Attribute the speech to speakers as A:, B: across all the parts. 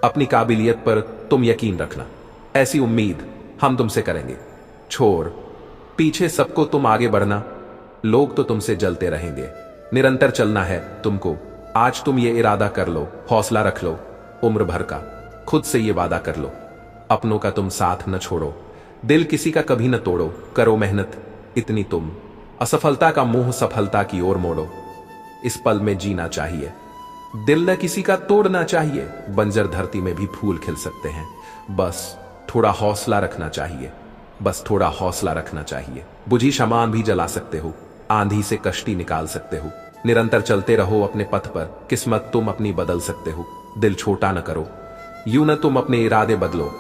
A: अपनी काबिलियत पर तुम यकीन रखना, ऐसी उम्मीद हम तुमसे करेंगे। छोड़ पीछे सबको, तुम आगे बढ़ना, लोग तो तुमसे जलते रहेंगे। निरंतर चलना है तुमको। आज तुम ये इरादा कर लो, हौसला रख लो, उम्र भर का खुद से ये वादा कर लो, अपनों का तुम साथ न छोड़ो, दिल किसी का कभी न तोड़ो, करो मेहनत इतनी तुम, असफलता का मुंह सफलता की ओर मोड़ो। इस पल में जीना चाहिए, दिल न किसी का तोड़ना चाहिए। बंजर धरती में भी फूल खिल सकते हैं, बस थोड़ा हौसला रखना चाहिए, बस थोड़ा हौसला रखना चाहिए। बुझी शमान भी जला सकते हो, आंधी से कश्ती निकाल सकते हो। निरंतर चलते रहो अपने पथ पर, किस्मत तुम अपनी बदल सकते हो। दिल छोटा न करो, यूं न तुम अपने इरादे बदलो,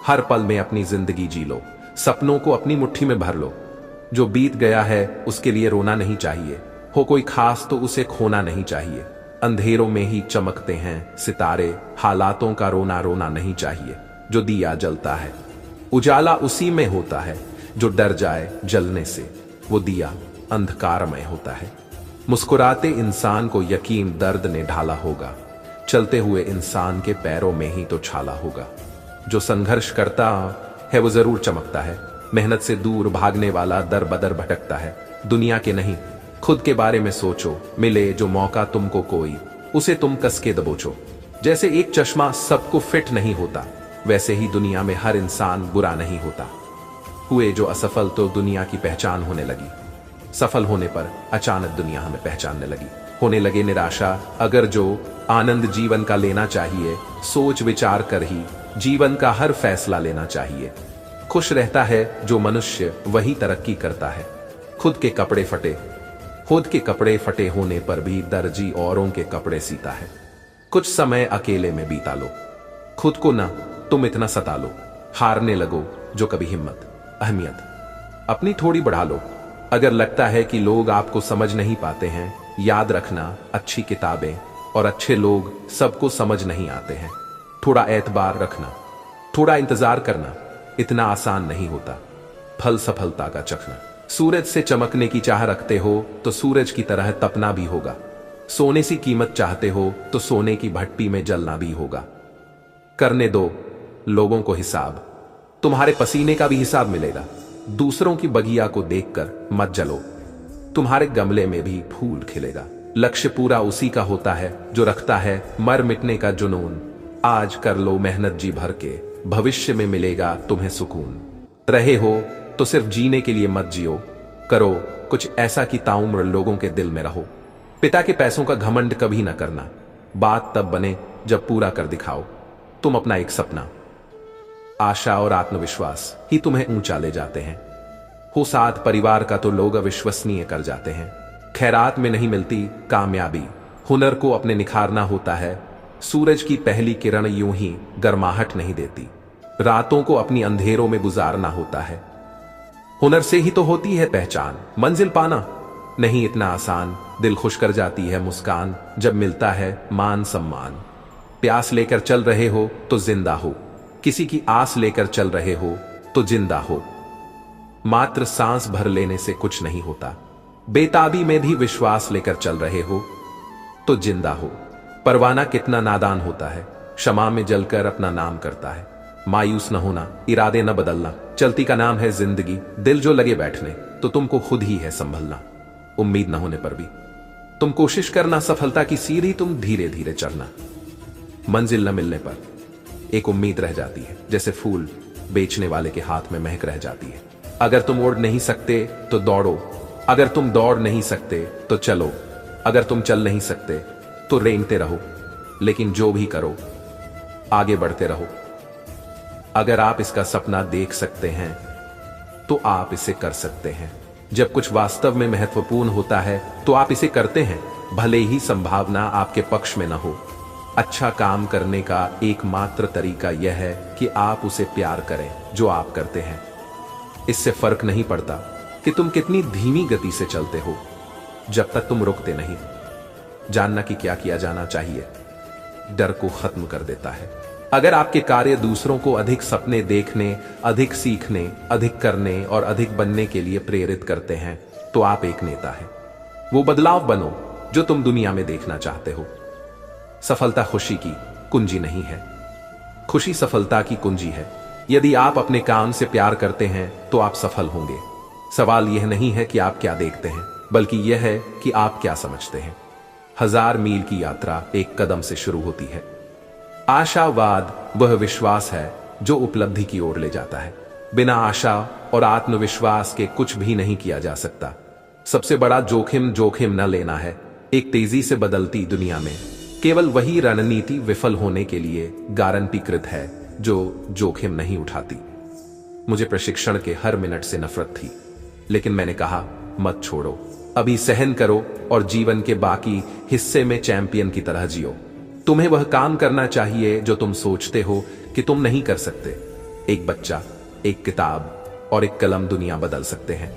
A: हर पल में अपनी जिंदगी जी लो, सपनों को अपनी मुट्ठी में भर लो। जो बीत गया है उसके लिए रोना नहीं चाहिए, हो कोई खास तो उसे खोना नहीं चाहिए। अंधेरों में ही चमकते हैं सितारे, हालातों का रोना रोना नहीं चाहिए। जो दिया जलता है उजाला उसी में होता है, जो डर जाए जलने से वो दिया अंधकारमय होता है। मुस्कुराते इंसान को यकीन दर्द ने ढाला होगा, चलते हुए इंसान के पैरों में ही तो छाला होगा। जो संघर्ष करता है वो जरूर चमकता है, मेहनत से दूर भागने वाला दर बदर भटकता है। दुनिया के नहीं खुद के बारे में सोचो, मिले जो मौका तुमको कोई उसे तुम कस के दबोचो। जैसे एक चश्मा सबको फिट नहीं होता, वैसे ही दुनिया में हर इंसान बुरा नहीं होता। हुए जो असफल तो दुनिया की पहचान होने लगी, सफल होने पर अचानक दुनिया हमें पहचानने लगी। होने लगे निराशा, अगर जो आनंद जीवन का लेना चाहिए, सोच विचार कर ही जीवन का हर फैसला लेना चाहिए। खुश रहता है जो मनुष्य वही तरक्की करता है। खुद के कपड़े फटे होने पर भी दर्जी औरों के कपड़े सीता है। कुछ समय अकेले में बीता लो, खुद को ना तुम इतना सता लो। हारने लगो जो कभी अहमियत अपनी थोड़ी बढ़ा लो। अगर लगता है कि लोग आपको समझ नहीं पाते हैं, याद रखना अच्छी किताबें और अच्छे लोग सबको समझ नहीं आते हैं। थोड़ा एतबार रखना, थोड़ा इंतजार करना, इतना आसान नहीं होता फल सफलता का चखना। सूरज से चमकने की चाह रखते हो तो सूरज की तरह तपना भी होगा। सोने की कीमत चाहते हो तो सोने की भट्टी में जलना भी होगा। करने दो लोगों को हिसाब, तुम्हारे पसीने का भी हिसाब मिलेगा। दूसरों की बगिया को देखकर मत जलो, तुम्हारे गमले में भी फूल खिलेगा। लक्ष्य पूरा उसी का होता है जो रखता है मर मिटने का जुनून। आज कर लो मेहनत जी भर के, भविष्य में मिलेगा तुम्हें सुकून। रहे हो तो सिर्फ जीने के लिए मत जियो, करो कुछ ऐसा कि ताउम्र लोगों के दिल में रहो। पिता के पैसों का घमंड कभी ना करना, बात तब बने जब पूरा कर दिखाओ तुम अपना एक सपना। आशा और आत्मविश्वास ही तुम्हें ऊंचा ले जाते हैं। हो साथ परिवार का तो लोग अविश्वसनीय कर जाते हैं। खैरात में नहीं मिलती कामयाबी, हुनर को अपने निखारना होता है। सूरज की पहली किरण यूं ही गर्माहट नहीं देती, रातों को अपनी अंधेरों में गुजारना होता है। हुनर से ही तो होती है पहचान, मंजिल पाना नहीं इतना आसान। दिल खुश कर जाती है मुस्कान जब मिलता है मान सम्मान। प्यास लेकर चल रहे हो तो जिंदा हो, किसी की आस लेकर चल रहे हो तो जिंदा हो। मात्र सांस भर लेने से कुछ नहीं होता, बेताबी में भी विश्वास लेकर चल रहे हो तो जिंदा हो। परवाना कितना नादान होता है, क्षमा में जलकर अपना नाम करता है। मायूस न होना, इरादे न बदलना, चलती का नाम है जिंदगी। दिल जो लगे बैठने तो तुमको खुद ही है संभलना। उम्मीद न होने पर भी तुम कोशिश करना, सफलता की सीढ़ी तुम धीरे धीरे चढ़ना। मंजिल न मिलने पर एक उम्मीद रह जाती है, जैसे फूल बेचने वाले के हाथ में महक रह जाती है। अगर तुम उड़ नहीं सकते तो दौड़ो, अगर तुम दौड़ नहीं सकते तो चलो, अगर तुम चल नहीं सकते तो रेंगते रहो, लेकिन जो भी करो आगे बढ़ते रहो। अगर आप इसका सपना देख सकते हैं तो आप इसे कर सकते हैं। जब कुछ वास्तव में महत्वपूर्ण होता है तो आप इसे करते हैं, भले ही संभावना आपके पक्ष में न हो। अच्छा काम करने का एकमात्र तरीका यह है कि आप उसे प्यार करें जो आप करते हैं। इससे फर्क नहीं पड़ता कि तुम कितनी धीमी गति से चलते हो, जब तक तुम रुकते नहीं। जानना कि क्या किया जाना चाहिए डर को खत्म कर देता है। अगर आपके कार्य दूसरों को अधिक सपने देखने, अधिक सीखने, अधिक करने और अधिक बनने के लिए प्रेरित करते हैं तो आप एक नेता हैं। वो बदलाव बनो जो तुम दुनिया में देखना चाहते हो। सफलता खुशी की कुंजी नहीं है, खुशी सफलता की कुंजी है। यदि आप अपने काम से प्यार करते हैं तो आप सफल होंगे। सवाल यह नहीं है कि आप क्या देखते हैं, बल्कि यह है कि आप क्या समझते हैं। 1000 मील की यात्रा एक कदम से शुरू होती है। आशावाद वह विश्वास है जो उपलब्धि की ओर ले जाता है। बिना आशा और आत्मविश्वास के कुछ भी नहीं किया जा सकता। सबसे बड़ा जोखिम न लेना है। एक तेजी से बदलती दुनिया में केवल वही रणनीति विफल होने के लिए गारंटीकृत है जो जोखिम नहीं उठाती। मुझे प्रशिक्षण के हर मिनट से नफरत थी, लेकिन मैंने कहा मत छोड़ो, अभी सहन करो और जीवन के बाकी हिस्से में चैंपियन की तरह जियो। तुम्हें वह काम करना चाहिए जो तुम सोचते हो कि तुम नहीं कर सकते। एक बच्चा, एक किताब और एक कलम दुनिया बदल सकते हैं।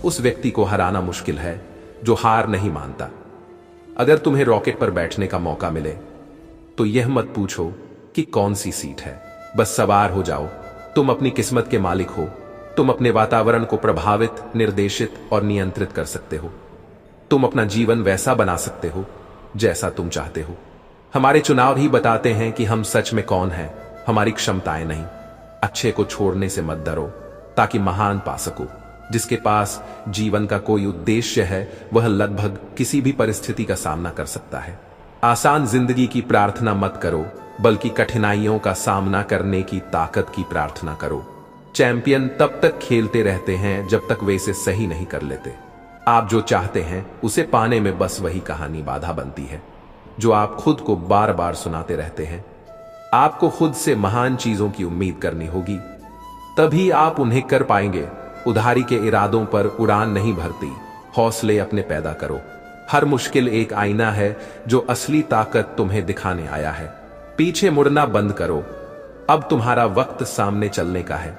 A: उस व्यक्ति को हराना मुश्किल है जो हार नहीं मानता। अगर तुम्हें रॉकेट पर बैठने का मौका मिले तो यह मत पूछो कि कौन सी सीट है, बस सवार हो जाओ। तुम अपनी किस्मत के मालिक हो। तुम अपने वातावरण को प्रभावित, निर्देशित और नियंत्रित कर सकते हो। तुम अपना जीवन वैसा बना सकते हो जैसा तुम चाहते हो। हमारे चुनाव ही बताते हैं कि हम सच में कौन हैं, हमारी क्षमताएं नहीं। अच्छे को छोड़ने से मत डरो ताकि महान पा सको। जिसके पास जीवन का कोई उद्देश्य है वह लगभग किसी भी परिस्थिति का सामना कर सकता है। आसान जिंदगी की प्रार्थना मत करो, बल्कि कठिनाइयों का सामना करने की ताकत की प्रार्थना करो। चैंपियन तब तक खेलते रहते हैं जब तक वे इसे सही नहीं कर लेते। आप जो चाहते हैं उसे पाने में बस वही कहानी बाधा बनती है जो आप खुद को बार बार सुनाते रहते हैं। आपको खुद से महान चीजों की उम्मीद करनी होगी, तभी आप उन्हें कर पाएंगे। उधारी के इरादों पर उड़ान नहीं भरती, हौसले अपने पैदा करो। हर मुश्किल एक आईना है जो असली ताकत तुम्हें दिखाने आया है। पीछे मुड़ना बंद करो, अब तुम्हारा वक्त सामने चलने का है।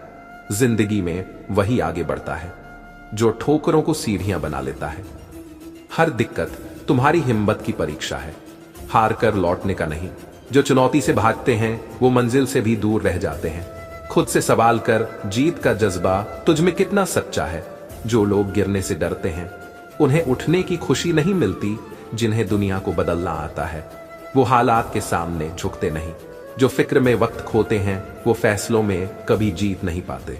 A: जिंदगी में वही आगे बढ़ता है जो ठोकरों को सीढ़ियां बना लेता है। हर दिक्कत तुम्हारी हिम्मत की परीक्षा है, हार कर लौटने का नहीं। जो चुनौती से भागते हैं वो मंजिल से भी दूर रह जाते हैं। खुद से सवाल कर, जीत का जज्बा तुझ में कितना सच्चा है। जो लोग गिरने से डरते हैं उन्हें उठने की खुशी नहीं मिलती। जिन्हें दुनिया को बदलना आता है वो हालात के सामने झुकते नहीं। जो फिक्र में वक्त खोते हैं वो फैसलों में कभी जीत नहीं पाते।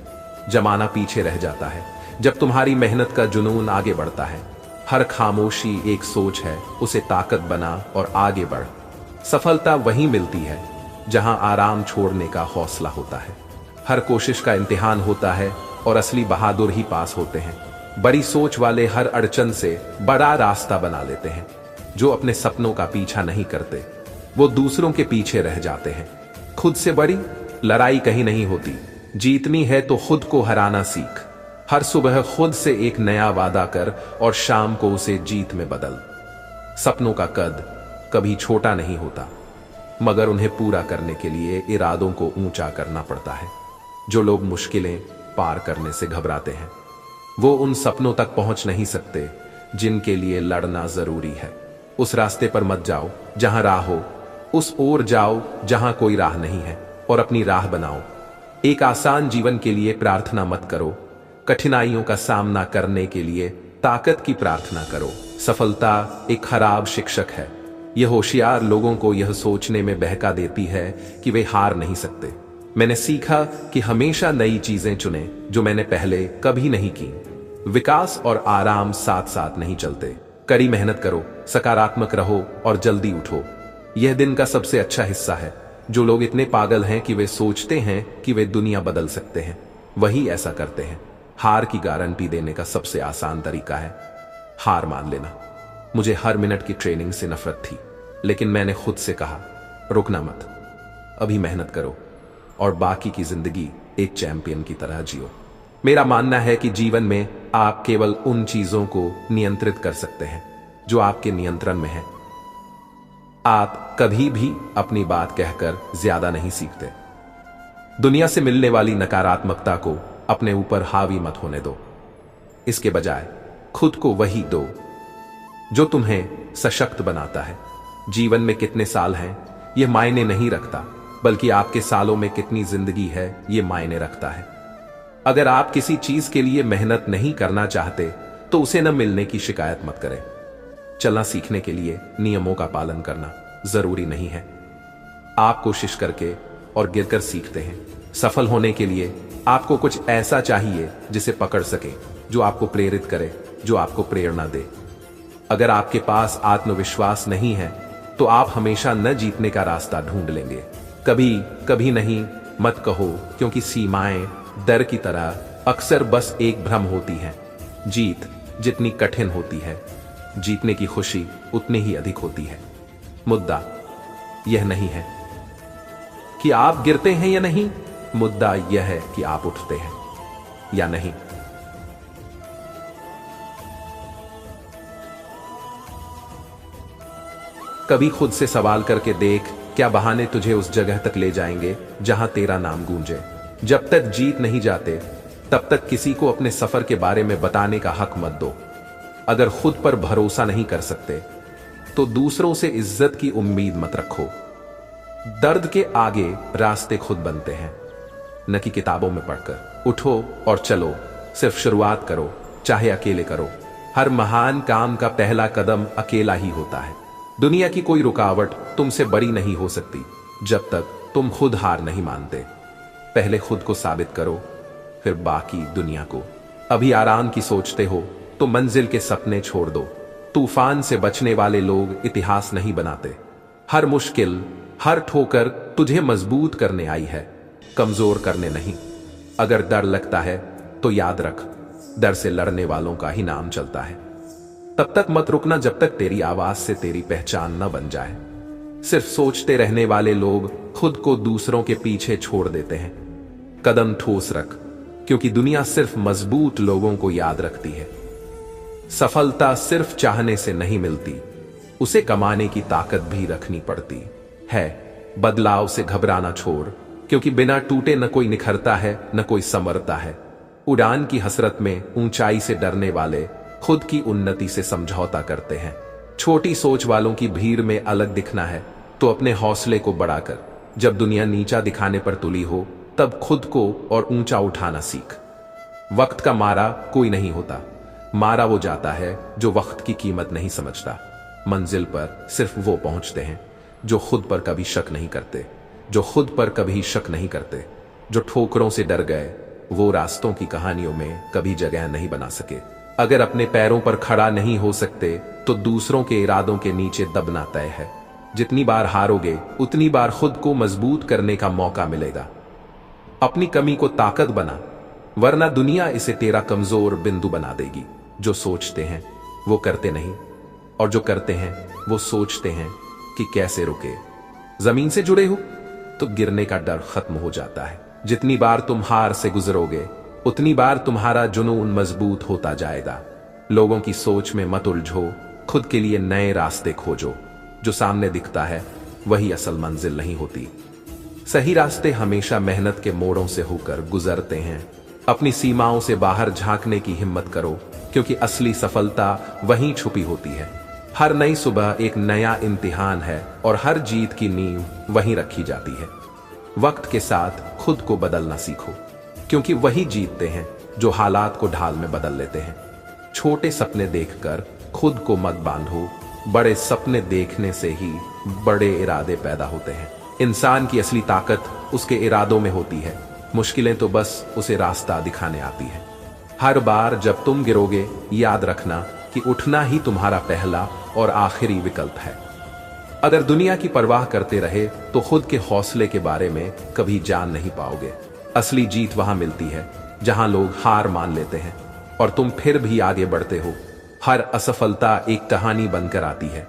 A: जमाना पीछे रह जाता है जब तुम्हारी मेहनत का जुनून आगे बढ़ता है। हर खामोशी एक सोच है, उसे ताकत बना और आगे बढ़। सफलता वहीं मिलती है जहां आराम छोड़ने का हौसला होता है। हर कोशिश का इम्तिहान होता है और असली बहादुर ही पास होते हैं। बड़ी सोच वाले हर अड़चन से बड़ा रास्ता बना लेते हैं। जो अपने सपनों का पीछा नहीं करते वो दूसरों के पीछे रह जाते हैं। खुद से बड़ी लड़ाई कहीं नहीं होती। जीतनी है तो खुद को हराना सीख। हर सुबह खुद से एक नया वादा कर और शाम को उसे जीत में बदल। सपनों का कद कभी छोटा नहीं होता, मगर उन्हें पूरा करने के लिए इरादों को ऊंचा करना पड़ता है। जो लोग मुश्किलें पार करने से घबराते हैं वो उन सपनों तक पहुंच नहीं सकते जिनके लिए लड़ना जरूरी है। उस रास्ते पर मत जाओ जहां राह हो, उस ओर जाओ जहां कोई राह नहीं है और अपनी राह बनाओ। एक आसान जीवन के लिए प्रार्थना मत करो, कठिनाइयों का सामना करने के लिए ताकत की प्रार्थना करो। सफलता एक खराब शिक्षक है। यह होशियार लोगों को यह सोचने में बहका देती है कि वे हार नहीं सकते। मैंने सीखा कि हमेशा नई चीजें चुनें जो मैंने पहले कभी नहीं की। विकास और आराम साथ साथ नहीं चलते। कड़ी मेहनत करो, सकारात्मक रहो और जल्दी उठो। यह दिन का सबसे अच्छा हिस्सा है। जो लोग इतने पागल हैं कि वे सोचते हैं कि वे दुनिया बदल सकते हैं, वही ऐसा करते हैं। हार की गारंटी देने का सबसे आसान तरीका है हार मान लेना। मुझे हर मिनट की ट्रेनिंग से नफरत थी, लेकिन मैंने खुद से कहा रुकना मत, अभी मेहनत करो और बाकी की जिंदगी एक चैंपियन की तरह जियो। मेरा मानना है कि जीवन में आप केवल उन चीजों को नियंत्रित कर सकते हैं जो आपके नियंत्रण में है। आप कभी भी अपनी बात कहकर ज्यादा नहीं सीखते। दुनिया से मिलने वाली नकारात्मकता को अपने ऊपर हावी मत होने दो। इसके बजाय खुद को वही दो जो तुम्हें सशक्त बनाता है। जीवन में कितने साल हैं यह मायने नहीं रखता, बल्कि आपके सालों में कितनी जिंदगी है यह मायने रखता है। अगर आप किसी चीज के लिए मेहनत नहीं करना चाहते तो उसे न मिलने की शिकायत मत करें। चलना सीखने के लिए नियमों का पालन करना जरूरी नहीं है। आप कोशिश करके और गिरकर सीखते हैं। सफल होने के लिए आपको कुछ ऐसा चाहिए जिसे पकड़ सके, जो आपको प्रेरित करे, जो आपको प्रेरणा दे। अगर आपके पास आत्मविश्वास नहीं है तो आप हमेशा न जीतने का रास्ता ढूंढ लेंगे। कभी कभी नहीं मत कहो, क्योंकि सीमाएं डर की तरह अक्सर बस एक भ्रम होती हैं। जीत जितनी कठिन होती है, जीतने की खुशी उतनी ही अधिक होती है। मुद्दा यह नहीं है कि आप गिरते हैं या नहीं, मुद्दा यह है कि आप उठते हैं या नहीं। कभी खुद से सवाल करके देख, क्या बहाने तुझे उस जगह तक ले जाएंगे जहां तेरा नाम गूंजे। जब तक जीत नहीं जाते तब तक किसी को अपने सफर के बारे में बताने का हक मत दो। अगर खुद पर भरोसा नहीं कर सकते तो दूसरों से इज्जत की उम्मीद मत रखो। दर्द के आगे रास्ते खुद बनते हैं, न कि किताबों में पढ़कर। उठो और चलो, सिर्फ शुरुआत करो, चाहे अकेले करो। हर महान काम का पहला कदम अकेला ही होता है। दुनिया की कोई रुकावट तुमसे बड़ी नहीं हो सकती जब तक तुम खुद हार नहीं मानते। पहले खुद को साबित करो, फिर बाकी दुनिया को। अभी आराम की सोचते हो तो मंजिल के सपने छोड़ दो। तूफान से बचने वाले लोग इतिहास नहीं बनाते। हर मुश्किल, हर ठोकर तुझे मजबूत करने आई है, कमजोर करने नहीं। अगर डर लगता है तो याद रख, डर से लड़ने वालों का ही नाम चलता है। तब तक मत रुकना जब तक तेरी आवाज से तेरी पहचान न बन जाए। सिर्फ सोचते रहने वाले लोग खुद को दूसरों के पीछे छोड़ देते हैं। कदम ठोस रख, क्योंकि दुनिया सिर्फ मजबूत लोगों को याद रखती है। सफलता सिर्फ चाहने से नहीं मिलती, उसे कमाने की ताकत भी रखनी पड़ती है। बदलाव से घबराना छोड़, क्योंकि बिना टूटे न कोई निखरता है, न कोई संवरता है। उड़ान की हसरत में ऊंचाई से डरने वाले खुद की उन्नति से समझौता करते हैं। छोटी सोच वालों की भीड़ में अलग दिखना है तो अपने हौसले को बढ़ाकर, जब दुनिया नीचा दिखाने पर तुली हो तब खुद को और ऊंचा उठाना सीख। वक्त का मारा कोई नहीं होता, मारा वो जाता है जो वक्त की कीमत नहीं समझता। मंजिल पर सिर्फ वो पहुंचते हैं जो खुद पर कभी शक नहीं करते, जो खुद पर कभी शक नहीं करते, जो ठोकरों से डर गए, वो रास्तों की कहानियों में कभी जगह नहीं बना सके। अगर अपने पैरों पर खड़ा नहीं हो सकते तो दूसरों के इरादों के नीचे दबना तय है। जितनी बार हारोगे उतनी बार खुद को मजबूत करने का मौका मिलेगा। अपनी कमी को ताकत बना, वरना दुनिया इसे तेरा कमजोर बिंदु बना देगी। जो सोचते हैं वो करते नहीं, और जो करते हैं वो सोचते हैं कि कैसे रुके। जमीन से जुड़े हो तो गिरने का डर खत्म हो जाता है। जितनी बार तुम हार से गुजरोगे उतनी बार तुम्हारा जुनून मजबूत होता जाएगा। लोगों की सोच में मत उलझो, खुद के लिए नए रास्ते खोजो। जो सामने दिखता है वही असल मंजिल नहीं होती। सही रास्ते हमेशा मेहनत के मोड़ों से होकर गुजरते हैं। अपनी सीमाओं से बाहर झांकने की हिम्मत करो, क्योंकि असली सफलता वहीं छुपी होती है। हर नई सुबह एक नया इम्तिहान है और हर जीत की नींव वहीं रखी जाती है। वक्त के साथ खुद को बदलना सीखो, क्योंकि वही जीतते हैं जो हालात को ढाल में बदल लेते हैं। छोटे सपने देखकर खुद को मत बांधो, बड़े सपने देखने से ही बड़े इरादे पैदा होते हैं। इंसान की असली ताकत उसके इरादों में होती है, मुश्किलें तो बस उसे रास्ता दिखाने आती है। हर बार जब तुम गिरोगे याद रखना कि उठना ही तुम्हारा पहला और आखिरी विकल्प है। अगर दुनिया की परवाह करते रहे तो खुद के हौसले के बारे में कभी जान नहीं पाओगे। असली जीत वहां मिलती है जहां लोग हार मान लेते हैं और तुम फिर भी आगे बढ़ते हो। हर असफलता एक कहानी बनकर आती है,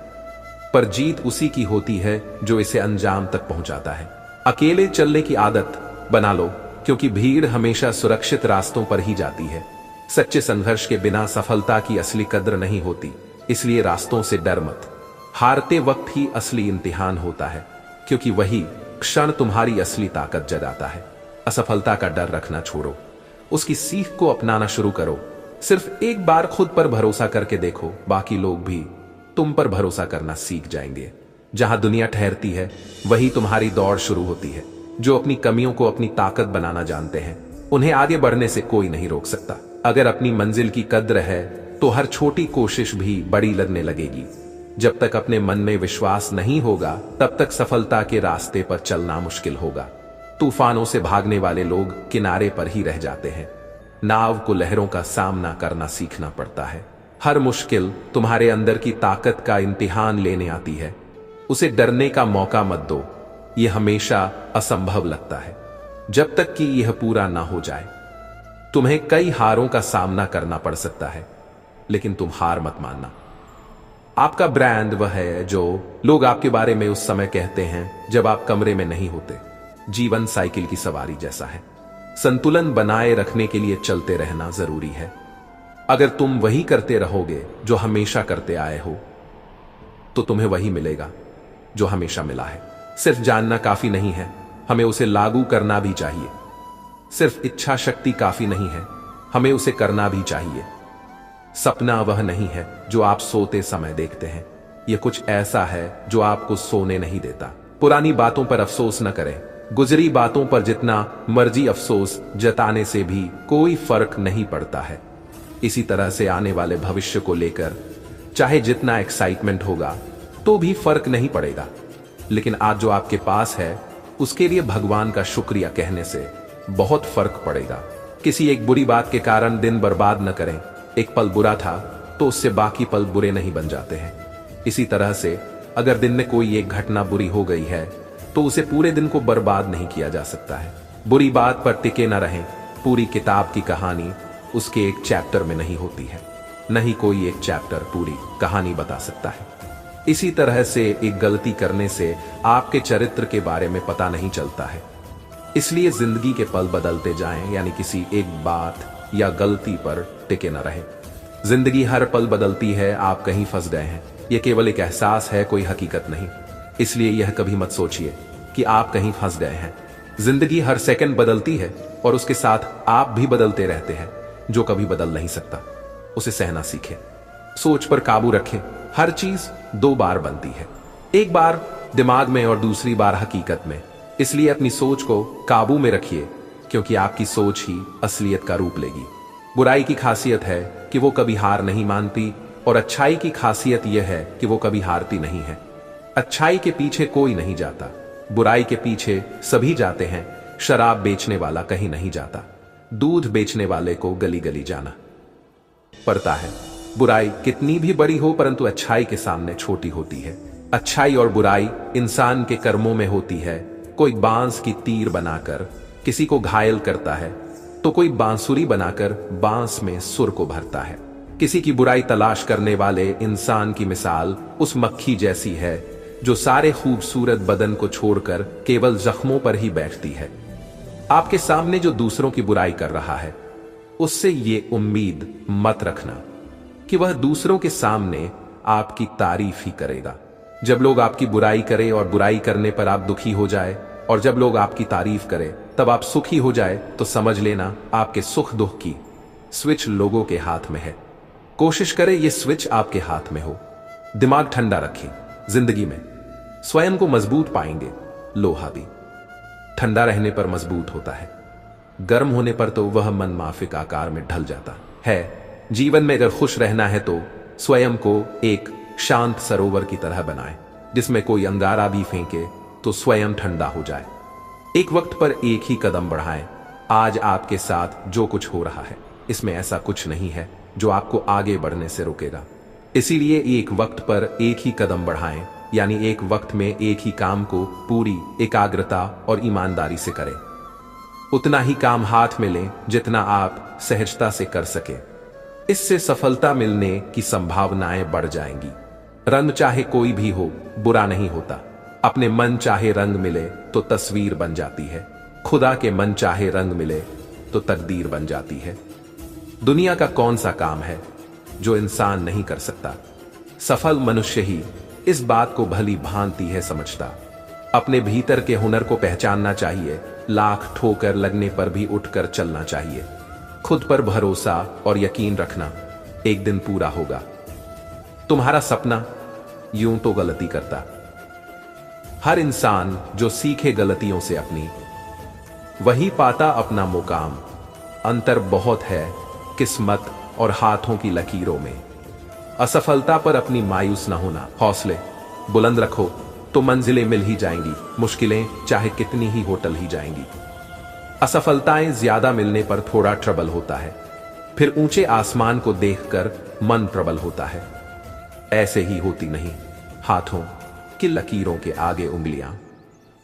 A: पर जीत उसी की होती है जो इसे अंजाम तक पहुंचाता है। अकेले चलने की आदत बना लो, क्योंकि भीड़ हमेशा सुरक्षित रास्तों पर ही जाती है। सच्चे संघर्ष के बिना सफलता की असली कद्र नहीं होती, इसलिए रास्तों से डर मत। हारते वक्त ही असली इम्तिहान होता है, क्योंकि वही क्षण तुम्हारी असली ताकत जगाता है। असफलता का डर रखना छोड़ो, उसकी सीख को अपनाना शुरू करो। सिर्फ एक बार खुद पर भरोसा करके देखो, बाकी लोग भी तुम पर भरोसा करना सीख जाएंगे। जहां दुनिया ठहरती है वही तुम्हारी दौड़ शुरू होती है। जो अपनी कमियों को अपनी ताकत बनाना जानते हैं उन्हें आगे बढ़ने से कोई नहीं रोक सकता। अगर अपनी मंजिल की कद्र है तो हर छोटी कोशिश भी बड़ी लगने लगेगी। जब तक अपने मन में विश्वास नहीं होगा तब तक सफलता के रास्ते पर चलना मुश्किल होगा। तूफानों से भागने वाले लोग किनारे पर ही रह जाते हैं। नाव को लहरों का सामना करना सीखना पड़ता है। हर मुश्किल तुम्हारे अंदर की ताकत का इम्तिहान लेने आती है। उसे डरने का मौका मत दो। यह हमेशा असंभव लगता है जब तक कि यह पूरा ना हो जाए। तुम्हें कई हारों का सामना करना पड़ सकता है, लेकिन तुम हार मत मानना। आपका ब्रांड वह है जो लोग आपके बारे में उस समय कहते हैं जब आप कमरे में नहीं होते। जीवन साइकिल की सवारी जैसा है। संतुलन बनाए रखने के लिए चलते रहना जरूरी है। अगर तुम वही करते रहोगे जो हमेशा करते आए हो, तो तुम्हें वही मिलेगा जो हमेशा मिला है। सिर्फ जानना काफी नहीं है, हमें उसे लागू करना भी चाहिए। सिर्फ इच्छा शक्ति काफी नहीं है, हमें उसे करना भी चाहिए। सपना वह नहीं है जो आप सोते समय देखते हैं। यह कुछ ऐसा है जो आपको सोने नहीं देता। पुरानी बातों पर अफसोस न करें। गुजरी बातों पर जितना मर्जी अफसोस जताने से भी कोई फर्क नहीं पड़ता है। इसी तरह से आने वाले भविष्य को लेकर चाहे जितना एक्साइटमेंट होगा तो भी फर्क नहीं पड़ेगा, लेकिन आज जो आपके पास है उसके लिए भगवान का शुक्रिया कहने से बहुत फर्क पड़ेगा। किसी एक बुरी बात के कारण दिन बर्बाद न करें। एक पल बुरा था तो उससे बाकी पल बुरे नहीं बन जाते हैं। इसी तरह से अगर दिन में कोई एक घटना बुरी हो गई है तो उसे पूरे दिन को बर्बाद नहीं किया जा सकता है। बुरी बात पर टिके न रहें। पूरी किताब की कहानी उसके एक चैप्टर में नहीं होती है। नहीं कोई एक चैप्टर पूरी कहानी बता सकता है। इसी तरह से एक गलती करने से आपके चरित्र के बारे में पता नहीं चलता है। इसलिए जिंदगी के पल बदलते जाएं, यानी किसी एक बात या गलती पर टिके न रहें। जिंदगी हर पल बदलती है। आप कहीं फंस गए हैं, यह केवल एक एहसास है, कोई हकीकत नहीं। इसलिए यह कभी मत सोचिए कि आप कहीं फंस गए हैं। जिंदगी हर सेकंड बदलती है और उसके साथ आप भी बदलते रहते हैं। जो कभी बदल नहीं सकता उसे सहना सीखें। सोच पर काबू रखें। हर चीज दो बार बनती है, एक बार दिमाग में और दूसरी बार हकीकत में। इसलिए अपनी सोच को काबू में रखिए, क्योंकि आपकी सोच ही असलियत का रूप लेगी। बुराई की खासियत है कि वो कभी हार नहीं मानती, और अच्छाई की खासियत यह है कि वो कभी हारती नहीं है। अच्छाई के पीछे कोई नहीं जाता, बुराई के पीछे सभी जाते हैं। शराब बेचने वाला कहीं नहीं जाता, दूध बेचने वाले को गली गली जाना पड़ता है। बुराई कितनी भी बड़ी हो परंतु अच्छाई के सामने छोटी होती है। अच्छाई और बुराई इंसान के कर्मों में होती है। कोई बांस की तीर बनाकर किसी को घायल करता है, तो कोई बांसुरी बनाकर बांस में सुर को भरता है। किसी की बुराई तलाश करने वाले इंसान की मिसाल उस मक्खी जैसी है जो सारे खूबसूरत बदन को छोड़कर केवल जख्मों पर ही बैठती है। आपके सामने जो दूसरों की बुराई कर रहा है, उससे ये उम्मीद मत रखना कि वह दूसरों के सामने आपकी तारीफ ही करेगा। जब लोग आपकी बुराई करें और बुराई करने पर आप दुखी हो जाए, और जब लोग आपकी तारीफ करें तब आप सुखी हो जाए, तो समझ लेना आपके सुख दुख की स्विच लोगों के हाथ में है। कोशिश करें ये स्विच आपके हाथ में हो। दिमाग ठंडा रखें। जिंदगी में स्वयं को मजबूत पाएंगे। लोहा भी ठंडा रहने पर मजबूत होता है, गर्म होने पर तो वह मनमाफिक आकार में ढल जाता है। जीवन में अगर खुश रहना है तो स्वयं को एक शांत सरोवर की तरह बनाएं, जिसमें कोई अंगारा भी फेंके तो स्वयं ठंडा हो जाए। एक वक्त पर एक ही कदम बढ़ाएं। आज आपके साथ जो कुछ हो रहा है, इसमें ऐसा कुछ नहीं है जो आपको आगे बढ़ने से रोकेगा। इसीलिए एक वक्त पर एक ही कदम बढ़ाएं, यानी एक वक्त में एक ही काम को पूरी एकाग्रता और ईमानदारी से करें। उतना ही काम हाथ में लें जितना आप सहजता से कर सके। इससे सफलता मिलने की संभावनाएं बढ़ जाएंगी। रंग चाहे कोई भी हो, बुरा नहीं होता। अपने मन चाहे रंग मिले तो तस्वीर बन जाती है। खुदा के मन चाहे रंग मिले तो तकदीर बन जाती है। दुनिया का कौन सा काम है जो इंसान नहीं कर सकता? सफल मनुष्य ही इस बात को भली भांति है समझता। अपने भीतर के हुनर को पहचानना चाहिए। लाख ठोकर लगने पर भी उठकर चलना चाहिए। खुद पर भरोसा और यकीन रखना, एक दिन पूरा होगा। तुम्हारा सपना यूं तो गलती करता। हर इंसान जो सीखे गलतियों से अपनी, वही पाता अपना मुकाम। अंतर बहुत है किस्मत और हाथों की लकीरों में। असफलता पर अपनी मायूस न होना, हौसले बुलंद रखो। तो मंजिलें मिल ही जाएंगी, मुश्किलें चाहे कितनी ही होटल ही जाएंगी। असफलताएं ज्यादा मिलने पर थोड़ा ट्रबल होता है, फिर ऊंचे आसमान को देखकर मन प्रबल होता है। ऐसे ही होती नहीं हाथों की लकीरों के आगे उंगलियां।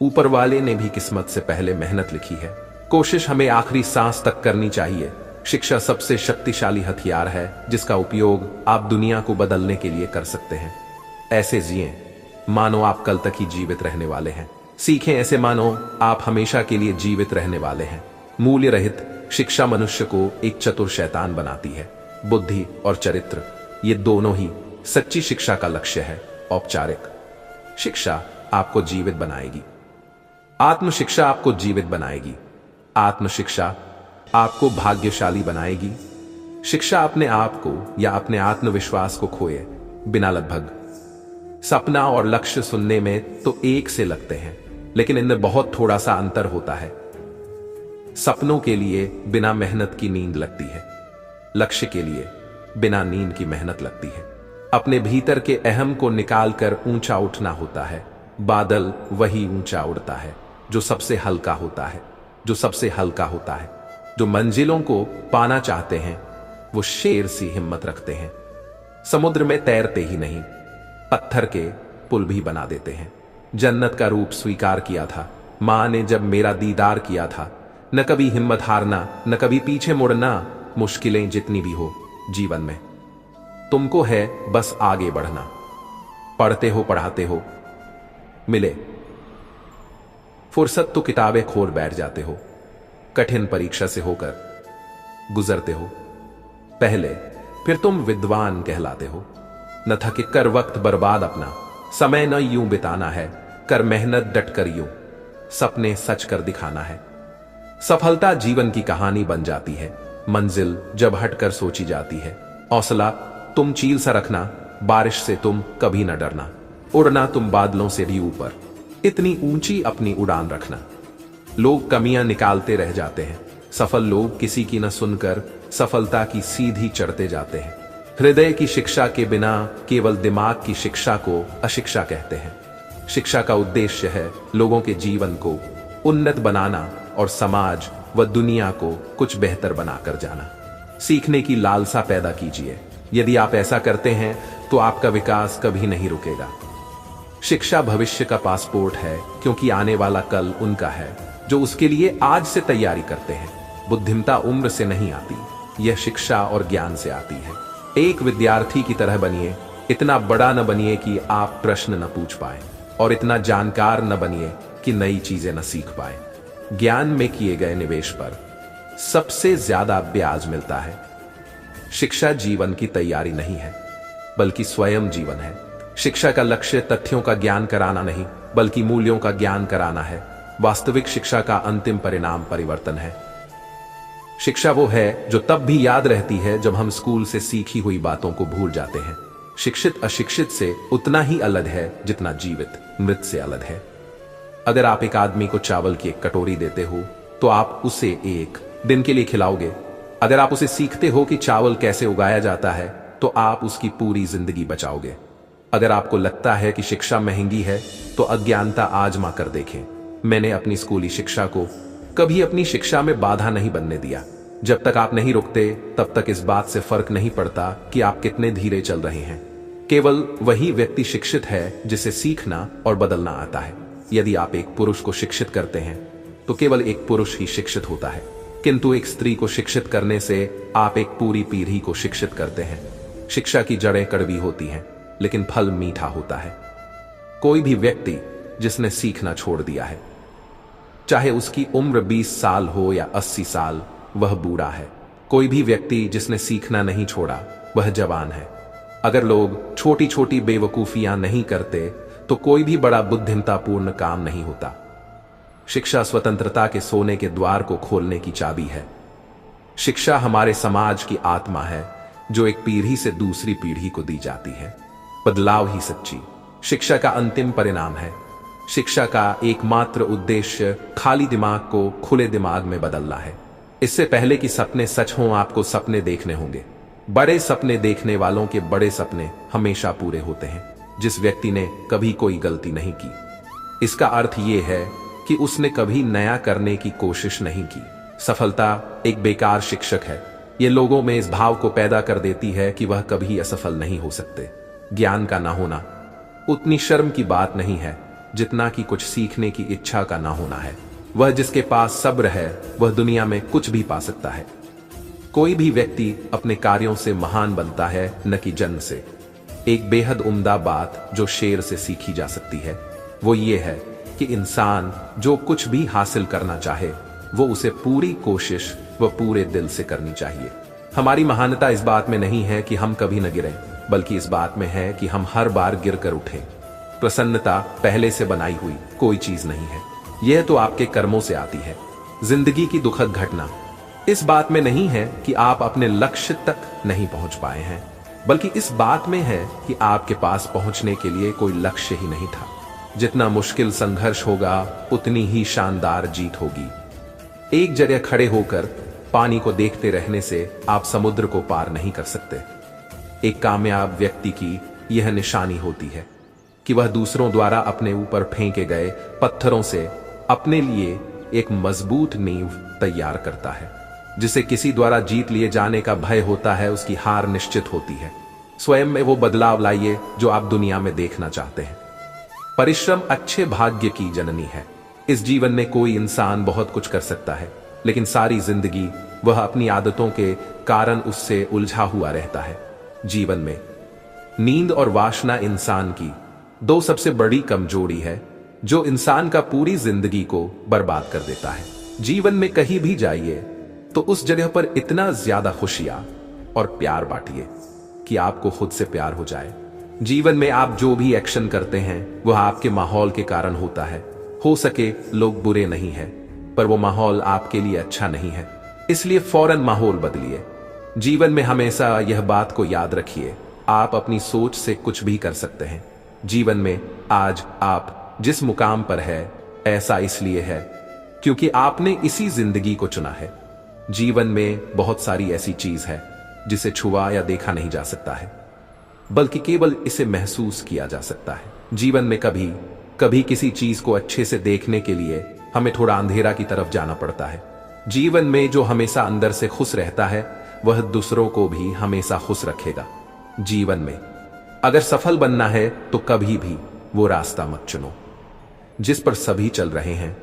A: ऊपर वाले ने भी किस्मत से पहले मेहनत लिखी है। कोशिश हमें आखिरी सांस तक करनी चाहिए। शिक्षा सबसे शक्तिशाली हथियार है जिसका उपयोग आप दुनिया को बदलने के लिए कर सकते हैं। ऐसे जिएं मानो आप कल तक ही जीवित रहने वाले हैं। सीखें ऐसे मानो आप हमेशा के लिए जीवित रहने वाले हैं। मूल्य रहित शिक्षा मनुष्य को एक चतुर शैतान बनाती है। बुद्धि और चरित्र ये दोनों ही सच्ची शिक्षा का लक्ष्य है। औपचारिक शिक्षा आपको जीवित बनाएगी, आत्म शिक्षा आपको जीवित बनाएगी। आत्म शिक्षा आपको भाग्यशाली बनाएगी। शिक्षा अपने आप को या अपने आत्मविश्वास को खोए बिना लगभग सपना और लक्ष्य सुनने में तो एक से लगते हैं, लेकिन इनमें बहुत थोड़ा सा अंतर होता है। सपनों के लिए बिना मेहनत की नींद लगती है, लक्ष्य के लिए बिना नींद की मेहनत लगती है। अपने भीतर के अहम को निकालकर ऊंचा उठना होता है। बादल वही ऊंचा उड़ता है जो सबसे हल्का होता है, जो सबसे हल्का होता है। जो मंजिलों को पाना चाहते हैं वो शेर सी हिम्मत रखते हैं। समुद्र में तैरते ही नहीं, पत्थर के पुल भी बना देते हैं। जन्नत का रूप स्वीकार किया था मां ने जब मेरा दीदार किया था। न कभी हिम्मत हारना, न कभी पीछे मुड़ना। मुश्किलें जितनी भी हो जीवन में, तुमको है बस आगे बढ़ना। पढ़ते हो, पढ़ाते हो, मिले फुर्सत तो किताबें खोल बैठ जाते हो। कठिन परीक्षा से होकर गुजरते हो पहले, फिर तुम विद्वान कहलाते हो। न थके कर वक्त बर्बाद अपना, समय न यूं बिताना है। कर मेहनत डट कर यूं, सपने सच कर दिखाना है। सफलता जीवन की कहानी बन जाती है, मंजिल जब हटकर सोची जाती है। हौसला तुम चील सा रखना, बारिश से तुम कभी न डरना। उड़ना तुम बादलों से भी ऊपर, इतनी ऊंची अपनी उड़ान रखना। लोग कमियां निकालते रह जाते हैं, सफल लोग किसी की न सुनकर सफलता की सीधी चढ़ते जाते हैं। हृदय की शिक्षा के बिना केवल दिमाग की शिक्षा को अशिक्षा कहते हैं। शिक्षा का उद्देश्य है लोगों के जीवन को उन्नत बनाना और समाज व दुनिया को कुछ बेहतर बनाकर जाना। सीखने की लालसा पैदा कीजिए। यदि आप ऐसा करते हैं तो आपका विकास कभी नहीं रुकेगा। शिक्षा भविष्य का पासपोर्ट है, क्योंकि आने वाला कल उनका है जो उसके लिए आज से तैयारी करते हैं। बुद्धिमत्ता उम्र से नहीं आती, यह शिक्षा और ज्ञान से आती है। एक विद्यार्थी की तरह बनिए, इतना बड़ा न बनिए कि आप प्रश्न न पूछ पाए, और इतना जानकार न बनिए कि नई चीजें न सीख पाए। ज्ञान में किए गए निवेश पर सबसे ज्यादा ब्याज मिलता है। शिक्षा जीवन की तैयारी नहीं है, बल्कि स्वयं जीवन है। शिक्षा का लक्ष्य तथ्यों का ज्ञान कराना नहीं, बल्कि मूल्यों का ज्ञान कराना है। वास्तविक शिक्षा का अंतिम परिणाम परिवर्तन है। शिक्षा वो है जो तब भी याद रहती है जब हम स्कूल से सीखी हुई बातों को भूल जाते हैं। शिक्षित अशिक्षित से उतना ही अलग है जितना जीवित मृत से अलग है। अगर आप एक आदमी को चावल की एक कटोरी देते हो तो आप उसे एक दिन के लिए खिलाओगे। अगर आप उसे सीखते हो कि चावल कैसे उगाया जाता है तो आप उसकी पूरी जिंदगी बचाओगे। अगर आपको लगता है कि शिक्षा महंगी है तो अज्ञानता आजमा कर देखें। मैंने अपनी स्कूली शिक्षा को कभी अपनी शिक्षा में बाधा नहीं बनने दिया। जब तक आप नहीं रुकते तब तक इस बात से फर्क नहीं पड़ता कि आप कितने धीरे चल रहे हैं। केवल वही व्यक्ति शिक्षित है जिसे सीखना और बदलना आता है। यदि आप एक पुरुष को शिक्षित करते हैं तो केवल एक पुरुष ही शिक्षित होता है, किंतु एक स्त्री को शिक्षित करने से आप एक पूरी पीढ़ी को शिक्षित करते हैं। शिक्षा की जड़ें कड़वी होती हैं, लेकिन फल मीठा होता है। कोई भी व्यक्ति जिसने सीखना छोड़ दिया है, चाहे उसकी उम्र 20 साल हो या 80 साल, वह बूढ़ा है। कोई भी व्यक्ति जिसने सीखना नहीं छोड़ा, वह जवान है। अगर लोग छोटी छोटी बेवकूफियां नहीं करते तो कोई भी बड़ा बुद्धिमत्तापूर्ण काम नहीं होता। शिक्षा स्वतंत्रता के सोने के द्वार को खोलने की चाबी है। शिक्षा हमारे समाज की आत्मा है जो एक पीढ़ी से दूसरी पीढ़ी को दी जाती है। बदलाव ही सच्ची शिक्षा का अंतिम परिणाम है। शिक्षा का एकमात्र उद्देश्य खाली दिमाग को खुले दिमाग में बदलना है। इससे पहले कि सपने सच हों, आपको सपने देखने होंगे। बड़े सपने देखने वालों के बड़े सपने हमेशा पूरे होते हैं। जिस व्यक्ति ने कभी कोई गलती नहीं की। इसका अर्थ यह है कि उसने कभी नया करने की कोशिश नहीं की। सफलता एक बेकार शिक्षक है। ये लोगों में इस भाव को पैदा कर देती है कि वह कभी असफल नहीं हो सकते। ज्ञान का ना होना उतनी शर्म की बात नहीं है जितना कि कुछ सीखने की इच्छा का ना होना है। वह जिसके पास सब्र है वह दुनिया में कुछ भी पा सकता है। कोई भी व्यक्ति अपने कार्यों से महान बनता है, न कि जन्म से। एक बेहद उम्दा बात जो शेर से सीखी जा सकती है वो ये है कि इंसान जो कुछ भी हासिल करना चाहे वो उसे पूरी कोशिश व पूरे दिल से करनी चाहिए। हमारी महानता इस बात में नहीं है कि हम कभी न गिरें, बल्कि इस बात में है कि हम हर बार गिर कर उठें। प्रसन्नता पहले से बनाई हुई कोई चीज नहीं है, यह तो आपके कर्मों से आती है। जिंदगी की दुखद घटना इस बात में नहीं है कि आप अपने लक्ष्य तक नहीं पहुंच पाए हैं, बल्कि इस बात में है कि आपके पास पहुंचने के लिए कोई लक्ष्य ही नहीं था। जितना मुश्किल संघर्ष होगा उतनी ही शानदार जीत होगी। एक जगह खड़े होकर पानी को देखते रहने से आप समुद्र को पार नहीं कर सकते। एक कामयाब व्यक्ति की यह निशानी होती है कि वह दूसरों द्वारा अपने ऊपर फेंके गए पत्थरों से अपने लिए एक मजबूत नींव तैयार करता है। जिसे किसी द्वारा जीत लिए जाने का भय होता है उसकी हार निश्चित होती है। स्वयं में वो बदलाव लाइए जो आप दुनिया में देखना चाहते हैं। परिश्रम अच्छे भाग्य की जननी है। इस जीवन में कोई इंसान बहुत कुछ कर सकता है, लेकिन सारी जिंदगी वह अपनी आदतों के कारण उससे उलझा हुआ रहता है। जीवन में नींद और वासना इंसान की दो सबसे बड़ी कमजोरी है जो इंसान का पूरी जिंदगी को बर्बाद कर देता है। जीवन में कहीं भी जाइए तो उस जगह पर इतना ज्यादा खुशियां और प्यार बांटिए कि आपको खुद से प्यार हो जाए। जीवन में आप जो भी एक्शन करते हैं वह आपके माहौल के कारण होता है। हो सके लोग बुरे नहीं हैं, पर वो माहौल आपके लिए अच्छा नहीं है, इसलिए फौरन माहौल बदलिए। जीवन में हमेशा यह बात को याद रखिए, आप अपनी सोच से कुछ भी कर सकते हैं। जीवन में आज आप जिस मुकाम पर है ऐसा इसलिए है क्योंकि आपने इसी जिंदगी को चुना है। जीवन में बहुत सारी ऐसी चीज है जिसे छुआ या देखा नहीं जा सकता है, बल्कि केवल इसे महसूस किया जा सकता है। जीवन में कभी कभी किसी चीज को अच्छे से देखने के लिए हमें थोड़ा अंधेरा की तरफ जाना पड़ता है। जीवन में जो हमेशा अंदर से खुश रहता है वह दूसरों को भी हमेशा खुश रखेगा। जीवन में अगर सफल बनना है तो कभी भी वो रास्ता मत चुनो जिस पर सभी चल रहे हैं।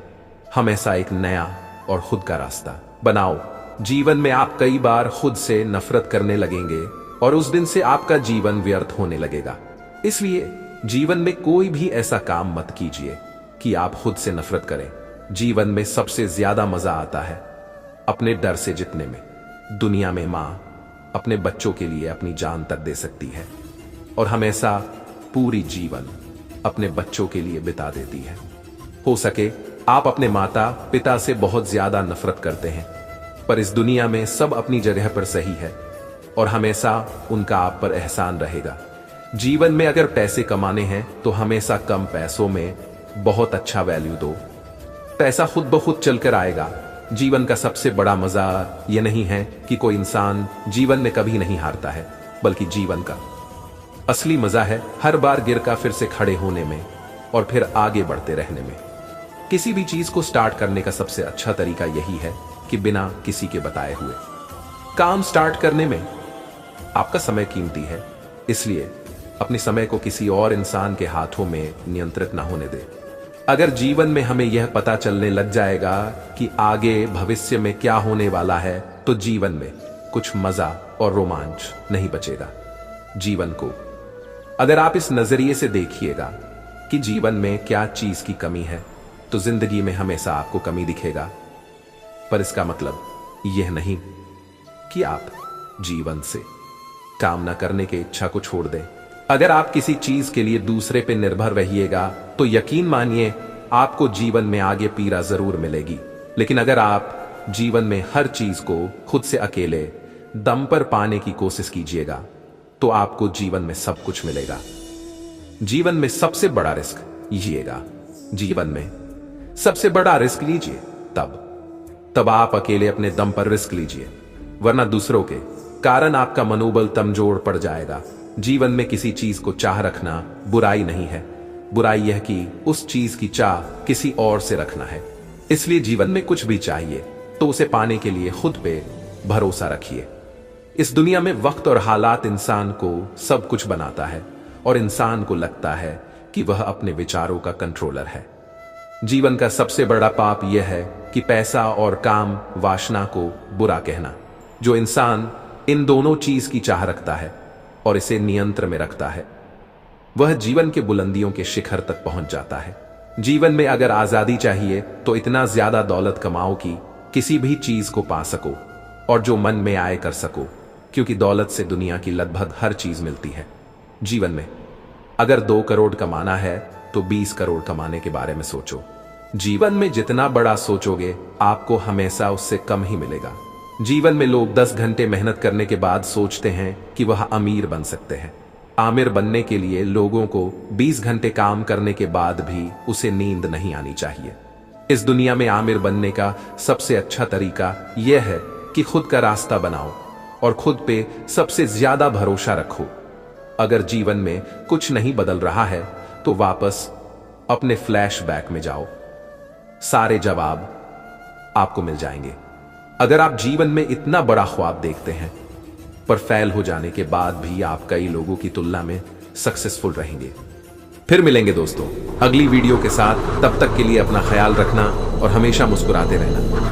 A: हमेशा एक नया और खुद का रास्ता बनाओ। जीवन में आप कई बार खुद से नफरत करने लगेंगे और उस दिन से आपका जीवन व्यर्थ होने लगेगा। इसलिए जीवन में कोई भी ऐसा काम मत कीजिए कि आप खुद से नफरत करें। जीवन में सबसे ज्यादा मजा आता है अपने डर से जीतने में। दुनिया में मां अपने बच्चों के लिए अपनी जान तक दे सकती है और हमेशा पूरी जीवन अपने बच्चों के लिए बिता देती है। हो सके आप अपने माता पिता से बहुत ज्यादा नफरत करते हैं, पर इस दुनिया में सब अपनी जगह पर सही है और हमेशा उनका आप पर एहसान रहेगा। जीवन में अगर पैसे कमाने हैं तो हमेशा कम पैसों में बहुत अच्छा वैल्यू दो। पैसा खुद ब खुद चलकर आएगा। जीवन का सबसे बड़ा मजा यह नहीं है कि कोई इंसान जीवन में कभी नहीं हारता है, बल्कि जीवन का असली मजा है हर बार गिर का फिर से खड़े होने में और फिर आगे बढ़ते रहने में। किसी भी चीज को स्टार्ट करने का सबसे अच्छा तरीका यही है कि बिना किसी के बताए हुए काम स्टार्ट करने में आपका समय कीमती है, इसलिए अपने समय को किसी और इंसान के हाथों में नियंत्रित ना होने दे। अगर जीवन में हमें यह पता चलने लग जाएगा कि आगे भविष्य में क्या होने वाला है तो जीवन में कुछ मजा और रोमांच नहीं बचेगा। जीवन को अगर आप इस नजरिए से देखिएगा कि जीवन में क्या चीज की कमी है तो जिंदगी में हमेशा आपको कमी दिखेगा, पर इसका मतलब यह नहीं कि आप जीवन से काम न करने की इच्छा को छोड़ दें। अगर आप किसी चीज के लिए दूसरे पे निर्भर रहिएगा तो यकीन मानिए आपको जीवन में आगे पीड़ा जरूर मिलेगी, लेकिन अगर आप जीवन में हर चीज को खुद से अकेले दम पर पाने की कोशिश कीजिएगा तो आपको जीवन में सब कुछ मिलेगा। जीवन में सबसे बड़ा रिस्क लीजिएगा। जीवन में सबसे बड़ा रिस्क लीजिए तब आप अकेले अपने दम पर रिस्क लीजिए, वरना दूसरों के कारण आपका मनोबल कमजोर पड़ जाएगा। जीवन में किसी चीज को चाह रखना बुराई नहीं है, बुराई यह कि उस चीज की चाह किसी और से रखना है। इसलिए जीवन में कुछ भी चाहिए तो उसे पाने के लिए खुद पे भरोसा रखिए। इस दुनिया में वक्त और हालात इंसान को सब कुछ बनाता है और इंसान को लगता है कि वह अपने विचारों का कंट्रोलर है। जीवन का सबसे बड़ा पाप यह है कि पैसा और काम वासना को बुरा कहना। जो इंसान इन दोनों चीज की चाह रखता है और इसे नियंत्रण में रखता है, वह जीवन के बुलंदियों के शिखर तक पहुंच जाता है। जीवन में अगर आजादी चाहिए तो इतना ज्यादा दौलत कमाओ कि किसी भी चीज को पा सको और जो मन में आए कर सको, क्योंकि दौलत से दुनिया की लगभग हर चीज मिलती है। जीवन में अगर 2 करोड़ कमाना है तो 20 करोड़ कमाने के बारे में सोचो। जीवन में जितना बड़ा सोचोगे आपको हमेशा उससे कम ही मिलेगा। जीवन में लोग 10 घंटे मेहनत करने के बाद सोचते हैं कि वह अमीर बन सकते हैं। आमिर बनने के लिए लोगों को 20 घंटे काम करने के बाद भी उसे नींद नहीं आनी चाहिए। इस दुनिया में आमिर बनने का सबसे अच्छा तरीका यह है कि खुद का रास्ता बनाओ और खुद पे सबसे ज्यादा भरोसा रखो। अगर जीवन में कुछ नहीं बदल रहा है तो वापस अपने फ्लैशबैक में जाओ, सारे जवाब आपको मिल जाएंगे। अगर आप जीवन में इतना बड़ा ख्वाब देखते हैं पर फेल हो जाने के बाद भी आप कई लोगों की तुलना में सक्सेसफुल रहेंगे। फिर मिलेंगे दोस्तों अगली वीडियो के साथ। तब तक के लिए अपना ख्याल रखना और हमेशा मुस्कुराते रहना।